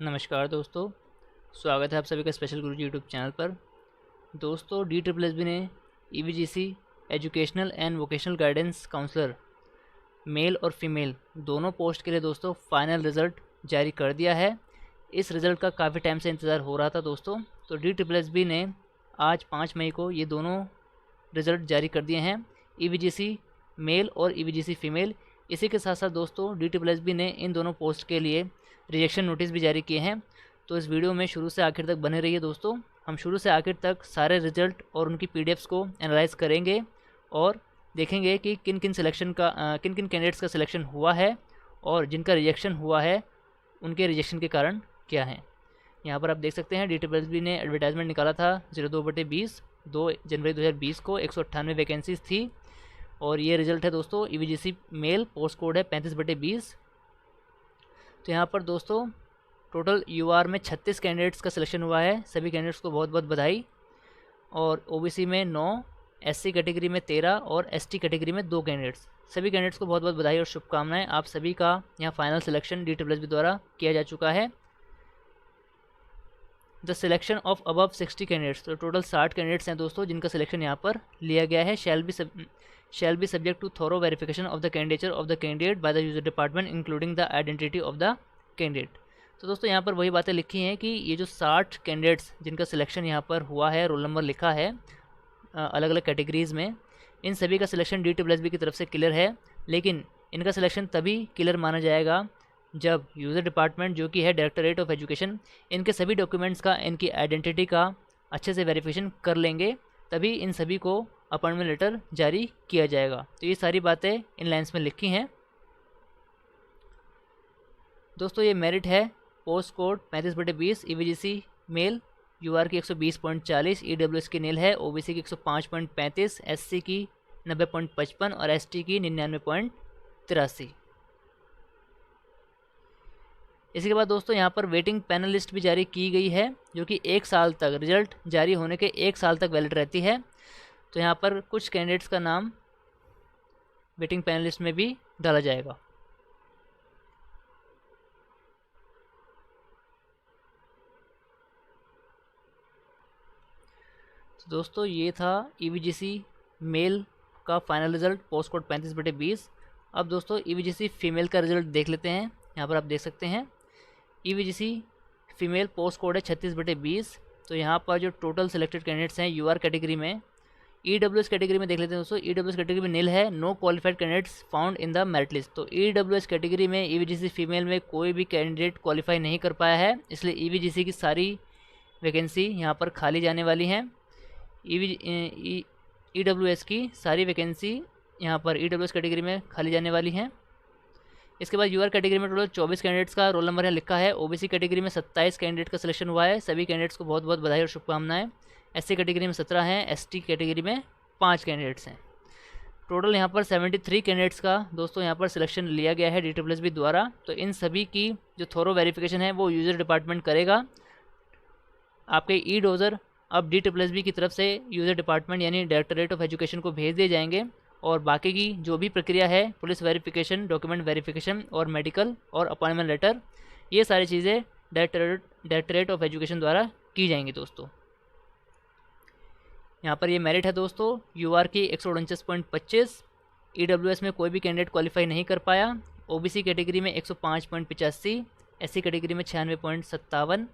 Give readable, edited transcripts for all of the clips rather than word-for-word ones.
नमस्कार दोस्तों, स्वागत है आप सभी का स्पेशल गुरुजी यूट्यूब चैनल पर। दोस्तों DSSB ने EVGC educational and vocational guidance counsellor male और फीमेल दोनों पोस्ट के लिए दोस्तों फाइनल रिज़ल्ट जारी कर दिया है। इस रिज़ल्ट का काफ़ी टाइम से इंतज़ार हो रहा था दोस्तों। तो DSSB ने आज 5 मई को ये दोनों रिज़ल्ट जारी कर दिए हैं, EVGC मेल और EVGC फीमेल। इसी के साथ साथ दोस्तों DSSB ने इन दोनों पोस्ट के लिए रिजेक्शन नोटिस भी जारी किए हैं। तो इस वीडियो में शुरू से आखिर तक बने रहिए दोस्तों। हम शुरू से आखिर तक सारे रिजल्ट और उनकी PDFs को एनालाइज करेंगे और देखेंगे कि किन किन कैंडिडेट्स का सिलेक्शन हुआ है और जिनका रिजेक्शन हुआ है उनके रिजेक्शन के कारण क्या हैं। यहाँ पर आप देख सकते हैं DSSB ने एडवर्टाइजमेंट निकाला था 02/20 2 जनवरी 2020 को 198 वैकेंसीज थी और ये रिज़ल्ट है दोस्तों। EVGC मेल पोस्ट कोड है 35/20। तो यहाँ पर दोस्तों टोटल UR में 36 कैंडिडेट्स का सिलेक्शन हुआ है। सभी कैंडिडेट्स को बहुत बहुत बधाई। और OBC में 9, SC कैटेगरी में 13 और ST कैटेगरी में 2 कैंडिडेट्स। सभी कैंडिडेट्स को बहुत बहुत बधाई और शुभकामनाएं। आप सभी का यहाँ फाइनल सिलेक्शन DSSB द्वारा किया जा चुका है। The selection of above 60 candidates, तो टोटल 60 कैंडिडेट्स हैं दोस्तों जिनका सिलेक्शन यहाँ पर लिया गया है। Shall be subject to thorough verification of the candidature of the candidate by the user department including the identity of the candidate. तो दोस्तों यहाँ पर वही बातें लिखी हैं कि ये जो 60 कैंडिडेट्स जिनका सिलेक्शन यहाँ पर हुआ है, रोल नंबर लिखा है अलग अलग कैटेगरीज़ में, इन सभी का सिलेक्शन DSSB की तरफ से क्लियर है। लेकिन इनका सिलेक्शन तभी क्लियर माना जाएगा जब यूज़र डिपार्टमेंट जो कि है डायरेक्टरेट ऑफ एजुकेशन, इनके सभी डॉक्यूमेंट्स का, इनकी आइडेंटिटी का अच्छे से वेरिफिकेशन कर लेंगे, तभी इन सभी को अपॉइंटमेंट लेटर जारी किया जाएगा। तो ये सारी बातें इन लाइन्स में लिखी हैं दोस्तों। ये मेरिट है post code 35/20 EVGC male, UR की 120.40, EWS की नील है, OBC की 105.35, SC की 90.55 और ST की 99.83। इसी के बाद दोस्तों यहाँ पर वेटिंग पैनल लिस्ट भी जारी की गई है जो कि 1 साल तक, रिजल्ट जारी होने के 1 साल तक वैलिड रहती है। तो यहाँ पर कुछ कैंडिडेट्स का नाम वेटिंग पैनल लिस्ट में भी डाला जाएगा। तो दोस्तों ये था EVGC मेल का फाइनल रिजल्ट पोस्ट कोड 35/20। अब दोस्तों EVGC फीमेल का रिजल्ट देख लेते हैं। यहाँ पर आप देख सकते हैं EVGC फीमेल पोस्ट कोड है 36/20। तो यहाँ पर जो टोटल सिलेक्टेड कैंडिडेट्स हैं UR कैटेगरी में, EWS कैटेगरी में देख लेते हैं दोस्तों। EWS कैटेगरी में नील है, no qualified candidates found in the merit list. तो EWS कैटेगरी में EVGC फीमेल में कोई भी कैंडिडेट क्वालिफाई नहीं कर पाया है, इसलिए EVGC की सारी वैकेंसी यहाँ पर खाली जाने वाली हैं। EWS की सारी वैकेंसी यहाँ पर EWS कैटेगरी में खाली जाने वाली हैं। इसके बाद UR कैटेगरी में टोटल 24 कैंडिडेट्स का रोल नंबर है लिखा है। OBC कैटेगरी में 27 कैंडिडेट का सिलेक्शन हुआ है। सभी कैंडिडेट्स को बहुत बहुत बधाई और शुभकामनाएं। SC कैटेगरी में 17 हैं, ST कैटेगरी में 5 कैंडिडेट्स हैं। टोटल यहाँ पर 73 कैंडिडेट्स का दोस्तों यहाँ पर सिलेक्शन लिया गया है DSSB द्वारा। तो इन सभी की जो थोरो वेरिफिकेशन है वो यूज़र डिपार्टमेंट करेगा। आपके ई-डोजर अब DSSB की तरफ से यूज़र डिपार्टमेंट यानी डायरेक्टरेट ऑफ एजुकेशन को भेज दिए जाएंगे और बाकी की जो भी प्रक्रिया है, पुलिस वेरिफिकेशन, डॉक्यूमेंट वेरिफिकेशन और मेडिकल और अपॉइंटमेंट लेटर, ये सारी चीज़ें डायरेक्टरेट ऑफ एजुकेशन द्वारा की जाएंगी दोस्तों। यहाँ पर ये मेरिट है दोस्तों UR की 149.25, EWS में कोई भी कैंडिडेट क्वालिफाई नहीं कर पाया, OBC कैटेगरी में 105.85, SC कैटेगरी में 96.57,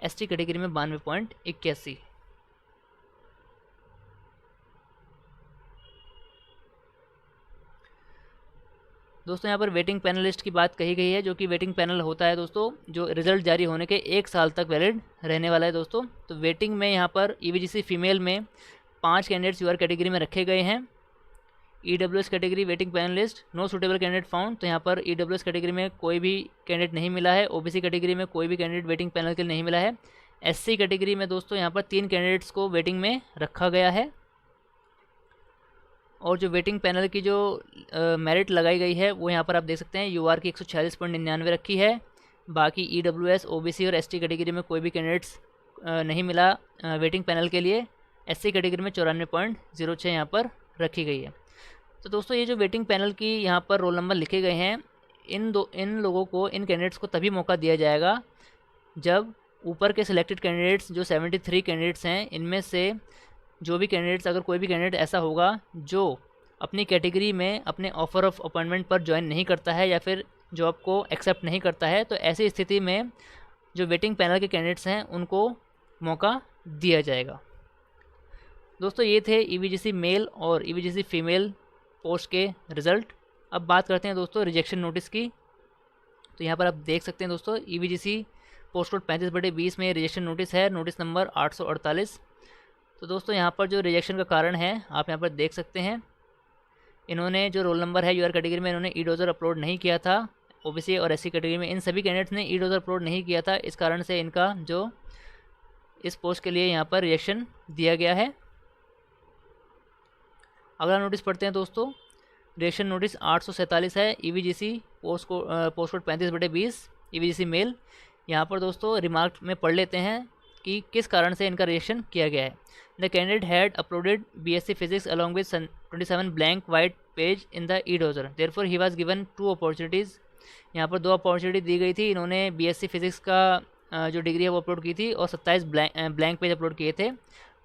ST कैटेगरी में 92.81। दोस्तों यहाँ पर वेटिंग पैनल लिस्ट की बात कही गई है, जो कि वेटिंग पैनल होता है दोस्तों जो रिजल्ट जारी होने के 1 साल तक वैलिड रहने वाला है दोस्तों। तो वेटिंग में यहाँ पर EVGC फीमेल में 5 कैंडिडेट्स UR कैटेगरी में रखे गए हैं। EWS category waiting panel list, no suitable candidate found. तो यहाँ पर EWS कैटेगरी में कोई भी कैंडिडेट नहीं मिला है। OBC कैटेगरी में कोई भी कैंडिडेट वेटिंग पैनल के लिए नहीं मिला है। SC कैटेगरी में दोस्तों यहाँ पर 3 कैंडिडेट्स को वेटिंग में रखा गया है और जो वेटिंग पैनल की जो मेरिट लगाई गई है वो यहाँ पर आप देख सकते हैं UR की 146.99 रखी है। बाकी EWS, OBC और ST कैटेगरी में कोई भी कैंडिडेट्स नहीं मिला वेटिंग पैनल के लिए। SC कैटेगरी में 94.06 यहाँ पर रखी गई है। तो दोस्तों ये जो वेटिंग पैनल की यहाँ पर रोल नंबर लिखे गए हैं, इन लोगों को, इन कैंडिडेट्स को तभी मौका दिया जाएगा जब ऊपर के सिलेक्टेड कैंडिडेट्स जो 73 कैंडिडेट्स हैं, इनमें से जो भी कैंडिडेट्स, अगर कोई भी कैंडिडेट ऐसा होगा जो अपनी कैटेगरी में अपने ऑफर ऑफ अपॉइंटमेंट पर ज्वाइन नहीं करता है या फिर जॉब को एक्सेप्ट नहीं करता है, तो ऐसी स्थिति में जो वेटिंग पैनल के कैंडिडेट्स हैं उनको मौका दिया जाएगा। दोस्तों ये थे ईवीजीसी मेल और ईवीजीसी फीमेल पोस्ट के रिज़ल्ट। अब बात करते हैं दोस्तों रिजेक्शन नोटिस की। तो यहाँ पर आप देख सकते हैं दोस्तों ईवीजीसी पोस्ट कोड 35/20 में रिजेक्शन नोटिस है, नोटिस नंबर 848। तो दोस्तों यहाँ पर जो रिजेक्शन का कारण है आप यहाँ पर देख सकते हैं, इन्होंने जो रोल नंबर है यूआर कैटेगरी में इन्होंने ई डोजर अपलोड नहीं किया था। ओबीसी और एससी कैटेगरी में इन सभी कैंडिडेट्स ने ई डोजर अपलोड नहीं किया था, इस कारण से इनका जो इस पोस्ट के लिए यहाँ पर रिजेक्शन दिया गया है। अगला नोटिस पढ़ते हैं दोस्तों, रिजेक्शन नोटिस 847 है, EVGC post code 35/20 EVGC mail. यहाँ पर दोस्तों रिमार्क में पढ़ लेते हैं कि किस कारण से इनका रिजेक्शन किया गया है। The candidate had uploaded BSc physics along with 27 blank white page in the E dozer, therefore he was given 2 opportunities. यहाँ पर 2 अपॉर्चुनिटी दी गई थी, इन्होंने बीएससी फिजिक्स का जो डिग्री है वो अपलोड की थी और 27 ब्लैंक पेज अपलोड किए थे।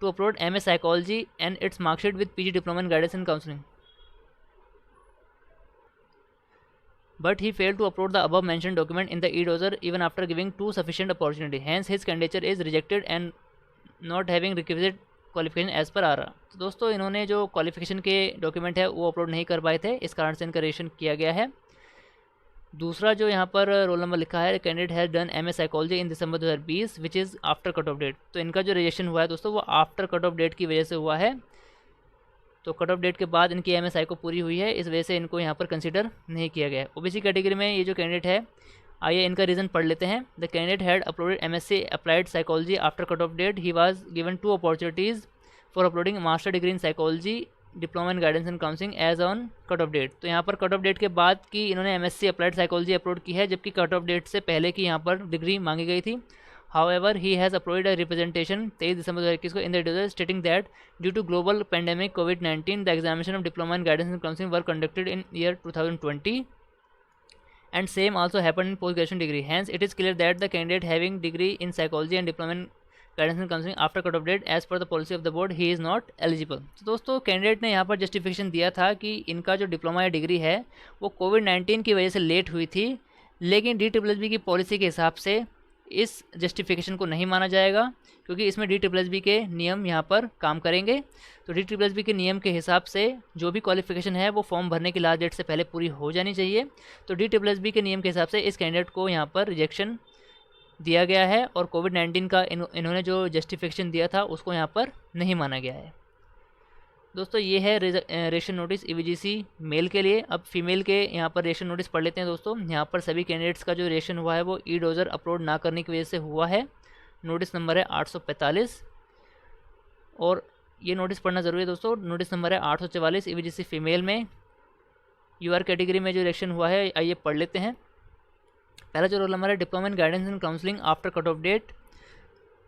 To upload MA psychology and its marksheet with PG diploma in guidance and counselling, but he failed to upload the above mentioned document in the e-dozer even after giving 2 sufficient opportunity. Hence his candidature is rejected and not having requisite qualification as per RR। तो दोस्तों इन्होंने जो qualification के document है वो upload नहीं कर पाए थे, इस कारण से इनका रिजेक्शन किया गया है। दूसरा जो यहाँ पर रोल नंबर लिखा है, candidate has done MA psychology in December 2020 which is after cut off date. तो इनका जो रिजेक्शन हुआ है दोस्तों वो आफ्टर कट ऑफ डेट की वजह से हुआ है। तो कट ऑफ डेट के बाद इनकी एमएसआई को पूरी हुई है, इस वजह से इनको यहाँ पर कंसीडर नहीं किया गया है। ओबीसी कैटेगरी में ये जो कैंडिडेट है, आइए इनका रीज़न पढ़ लेते हैं। The candidate had uploaded MSc applied psychology after cut off date, he was given 2 opportunities for uploading master degree in psychology diploma in guidance and counselling as on cut off date. तो यहाँ पर cut off date के बाद की इन्होंने MSc applied psychology upload की है, जबकि कट ऑफ डेट से पहले की यहाँ पर डिग्री मांगी गई थी। However, he has uploaded a representation 23 दिसंबर 2021 को in the editorial stating that due to global pandemic COVID-19, the examination of diploma in guidance and counseling were conducted in year 2020, and same also happened in post-graduation degree. Hence, it is clear that the candidate having degree in psychology and diploma in guidance and counseling after cut off date, as per the policy of the board, he is not eligible। तो दोस्तों candidate ने यहाँ पर justification दिया था कि इनका जो डिप्लोमा या डिग्री है वो कोविड-19 की वजह से लेट हुई थी, लेकिन DSSB की पॉलिसी के हिसाब से इस जस्टिफिकेशन को नहीं माना जाएगा, क्योंकि इसमें DSSB के नियम यहाँ पर काम करेंगे। तो DSSB के नियम के हिसाब से जो भी क्वालिफिकेशन है वो फॉर्म भरने की लास्ट डेट से पहले पूरी हो जानी चाहिए। तो DSSB के नियम के हिसाब से इस कैंडिडेट को यहाँ पर रिजेक्शन दिया गया है और कोविड-19 का इन्होंने जो जस्टिफिकेशन दिया था उसको यहाँ पर नहीं माना गया है। दोस्तों ये है रिजेक्शन नोटिस ईवीजीसी मेल के लिए। अब फीमेल के यहाँ पर रिजेक्शन नोटिस पढ़ लेते हैं दोस्तों। यहाँ पर सभी कैंडिडेट्स का जो रिजेक्शन हुआ है वो ई डोजर अपलोड ना करने की वजह से हुआ है। नोटिस नंबर है 845 और ये नोटिस पढ़ना ज़रूरी है दोस्तों। नोटिस नंबर है 844 ईवीजीसी फीमेल में यूआर कैटेगरी में जो रिजेक्शन हुआ है, आइए पढ़ लेते हैं। पहला जो रोल नंबर है diploma in guidance and counselling after cut off date,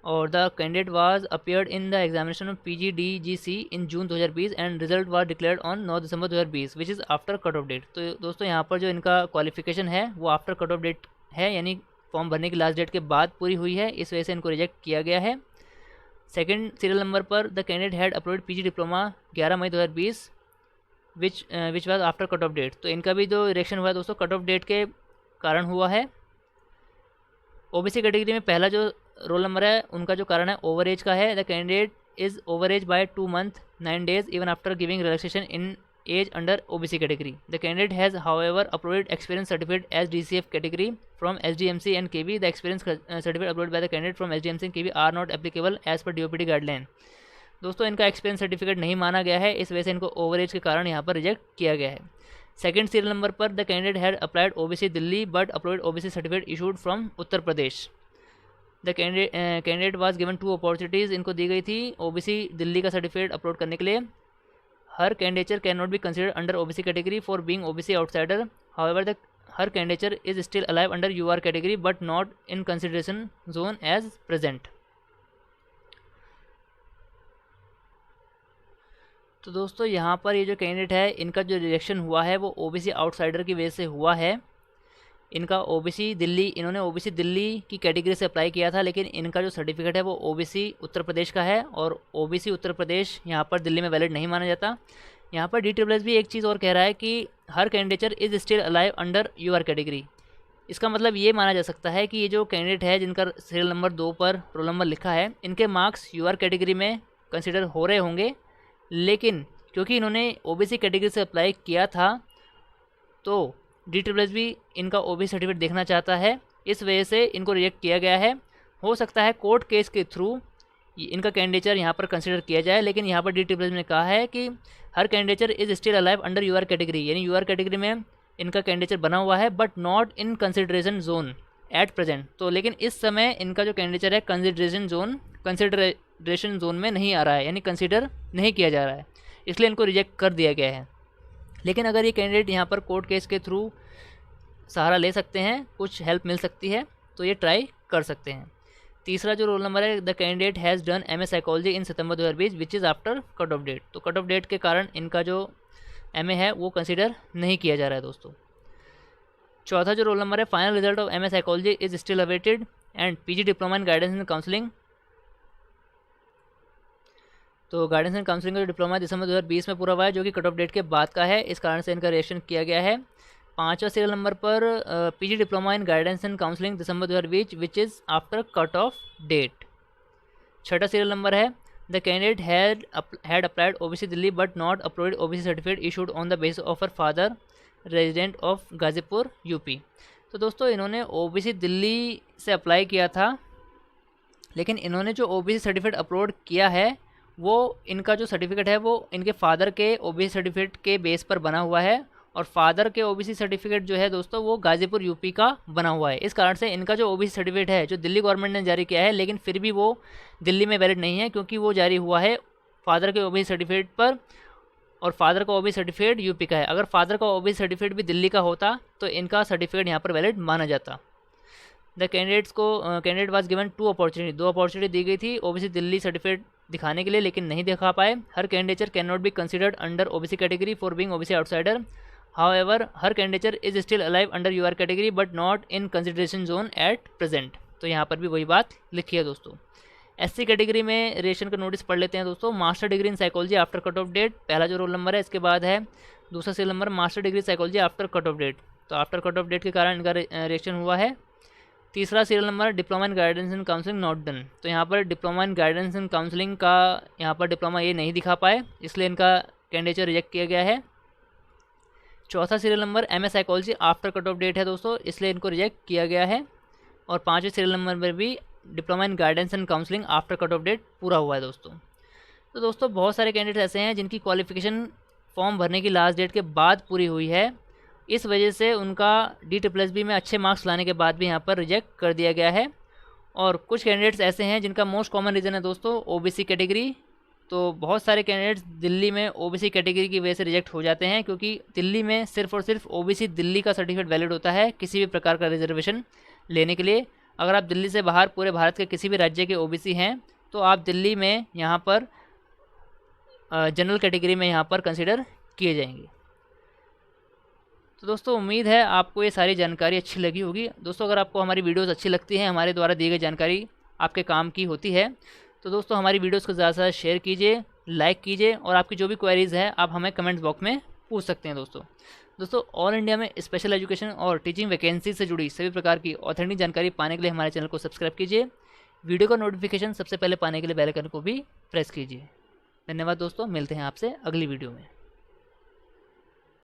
और the candidate was appeared in the examination of PGDGC in June 2020 and result was declared on 9 December 2020 which is after cut off date. तो दोस्तों यहाँ पर जो इनका qualification है वो after cut off date है, यानी फॉर्म भरने की लास्ट डेट के बाद पूरी हुई है, इस वजह से इनको रिजेक्ट किया गया है। सेकंड सीरियल नंबर पर the candidate had uploaded PG diploma 11 May 2020 which was after cut off date. तो इनका भी जो रिजेक्शन हुआ है दोस्तों कट ऑफ डेट के कारण हुआ है। ओबीसी कैटेगरी में पहला जो रोल नंबर है उनका जो कारण है ओवर एज का है। The candidate is over age by 2 months 9 days even after giving relaxation in age under OBC category. The candidate has however uploaded experience certificate as DCF category from SDMC and KB। The experience certificate upload by the candidate from SDMC and KB are not applicable as per DOPT guideline. दोस्तों इनका experience certificate नहीं माना गया है, इस वजह से इनको ओवर एज के कारण यहाँ पर रिजेक्ट किया गया है। सेकंड सीरियल नंबर पर the candidate had applied OBC Delhi but uploaded OBC certificate issued from Uttar Pradesh. The candidate was given 2 opportunities, इनको दी गई थी OBC दिल्ली का सर्टिफिकेट अपलोड करने के लिए। Her candidature can not be considered under OBC category for being OBC outsider, however the her candidature is still alive under UR category but not in consideration zone as present. तो दोस्तों यहाँ पर ये जो candidate है इनका जो rejection हुआ है वो OBC आउटसाइडर की वजह से हुआ है। इनका ओबीसी दिल्ली, इन्होंने ओबीसी दिल्ली की कैटेगरी से अप्लाई किया था, लेकिन इनका जो सर्टिफिकेट है वो ओबीसी उत्तर प्रदेश का है और ओबीसी उत्तर प्रदेश यहाँ पर दिल्ली में वैलिड नहीं माना जाता। यहाँ पर DSSS भी एक चीज़ और कह रहा है कि her candidature is still alive under UR category. इसका मतलब ये माना जा सकता है कि ये जो कैंडिडेट है जिनका सीरियल नंबर 2 पर रोल नंबर लिखा है, इनके मार्क्स यूआर कैटेगरी में कंसिडर हो रहे होंगे, लेकिन क्योंकि इन्होंने ओबीसी कैटेगरी से अप्लाई किया था तो DSSS भी इनका ओबीसी सर्टिफिकेट देखना चाहता है, इस वजह से इनको रिजेक्ट किया गया है। हो सकता है कोर्ट केस के थ्रू इनका कैंडिडेचर यहाँ पर कंसिडर किया जाए, लेकिन यहाँ पर DSSS ने कहा है कि her candidature is still alive under UR category, यानी यूआर कैटेगरी में इनका कैंडिडेचर बना हुआ है but not in consideration zone at present. तो लेकिन इस समय इनका जो कैंडिडेचर है कंसिडरेशन जोन में नहीं आ रहा है, यानी कंसिडर नहीं किया जा रहा है, इसलिए इनको रिजेक्ट कर दिया गया है। लेकिन अगर ये कैंडिडेट यहाँ पर कोर्ट केस के थ्रू सहारा ले सकते हैं, कुछ हेल्प मिल सकती है, तो ये ट्राई कर सकते हैं। तीसरा जो रोल नंबर है, the candidate has done MA psychology in September 2020 which is after cut off date. तो कट ऑफ डेट के कारण इनका जो MA है वो कंसिडर नहीं किया जा रहा है दोस्तों। चौथा जो रोल नंबर है, final result of MA psychology is still awaited and PG diploma in guidance and counselling. तो गाइडेंस एंड काउंसलिंग का जो डिप्लोमा दिसंबर 2020 में पूरा हुआ है, जो कि कट ऑफ डेट के बाद का है, इस कारण से इनका रिएक्शन किया गया है। पाँचवा सीरियल नंबर पर PG diploma in guidance and counselling December 2020 which is after cut off date. छठा सीरियल नंबर है, the candidate had applied OBC Delhi but not uploaded OBC certificate issued on the basis of her father resident of Ghazipur UP. तो दोस्तों इन्होंने OBC Delhi से apply किया था, लेकिन इन्होंने जो OBC सर्टिफिकेट अपलोड किया है वो इनका जो सर्टिफिकेट है वो इनके फादर के OBC सर्टिफिकेट के बेस पर बना हुआ है, और फादर के OBC सर्टिफिकेट जो है दोस्तों वो गाजीपुर यूपी का बना हुआ है। इस कारण से इनका जो OBC सर्टिफिकेट है जो दिल्ली गवर्नमेंट ने जारी किया है, लेकिन फिर भी वो दिल्ली में वैलिड नहीं है, क्योंकि वो जारी हुआ है फादर के OBC सर्टिफिकेट पर, और फादर का OBC सर्टिफिकेट यूपी का है। अगर फादर का OBC सर्टिफिकेट भी दिल्ली का होता तो इनका सर्टिफिकेट यहाँ पर वैलिड माना जाता। The candidate was given 2 opportunity, 2 opportunity दी गई थी OBC दिल्ली सर्टिफिकेट दिखाने के लिए, लेकिन नहीं दिखा पाए। Her candidature can not be considered under OBC category for being OBC outsider, however her candidature is still alive under UR category but not in consideration zone at present. तो यहाँ पर भी वही बात लिखी है दोस्तों। SC कैटेगरी में रिएक्शन का नोटिस पढ़ लेते हैं दोस्तों। Master degree in psychology after cut off date, पहला जो रोल नंबर है, इसके बाद है दूसरा serial number master degree psychology after cut off date. तो आफ्टर कट ऑफ डेट के कारण इनका रिएक्शन हुआ है। तीसरा serial number diploma in guidance and counselling not done. तो यहाँ पर diploma in guidance and counselling का यहाँ पर डिप्लोमा ये नहीं दिखा पाए, इसलिए इनका कैंडिडेचर रिजेक्ट किया गया है। चौथा serial number MA psychology after cut off date है दोस्तों, इसलिए इनको रिजेक्ट किया गया है। और पाँचवें सीरियल नंबर में भी diploma in guidance and counselling after cut off date पूरा हुआ है दोस्तों। तो दोस्तों बहुत सारे कैंडिडेट ऐसे हैं जिनकी क्वालिफिकेशन फॉर्म भरने की लास्ट डेट के बाद पूरी हुई है, इस वजह से उनका DSSB में अच्छे मार्क्स लाने के बाद भी यहाँ पर रिजेक्ट कर दिया गया है। और कुछ कैंडिडेट्स ऐसे हैं जिनका मोस्ट कॉमन रीज़न है दोस्तों OBC कैटेगरी। तो बहुत सारे कैंडिडेट्स दिल्ली में OBC कैटेगरी की वजह से रिजेक्ट हो जाते हैं, क्योंकि दिल्ली में सिर्फ और सिर्फ OBC दिल्ली का सर्टिफिकेट वैलिड होता है किसी भी प्रकार का रिजर्वेशन लेने के लिए। अगर आप दिल्ली से बाहर पूरे भारत के किसी भी राज्य के OBC हैं तो आप दिल्ली में यहाँ पर जनरल कैटेगरी में यहाँ पर कंसिडर किए जाएंगे। तो दोस्तों उम्मीद है आपको ये सारी जानकारी अच्छी लगी होगी। दोस्तों अगर आपको हमारी वीडियोस अच्छी लगती हैं, हमारे द्वारा दी गई जानकारी आपके काम की होती है, तो दोस्तों हमारी वीडियोस को ज़्यादा से ज़्यादा शेयर कीजिए, लाइक कीजिए, और आपकी जो भी क्वेरीज़ है आप हमें कमेंट्स बॉक्स में पूछ सकते हैं दोस्तों ऑल इंडिया में स्पेशल एजुकेशन और टीचिंग वैकेंसी से जुड़ी सभी प्रकार की ऑथेंटिक जानकारी पाने के लिए हमारे चैनल को सब्सक्राइब कीजिए। वीडियो का नोटिफिकेशन सबसे पहले पाने के लिए बेल आइकन को भी प्रेस कीजिए। धन्यवाद दोस्तों, मिलते हैं आपसे अगली वीडियो में।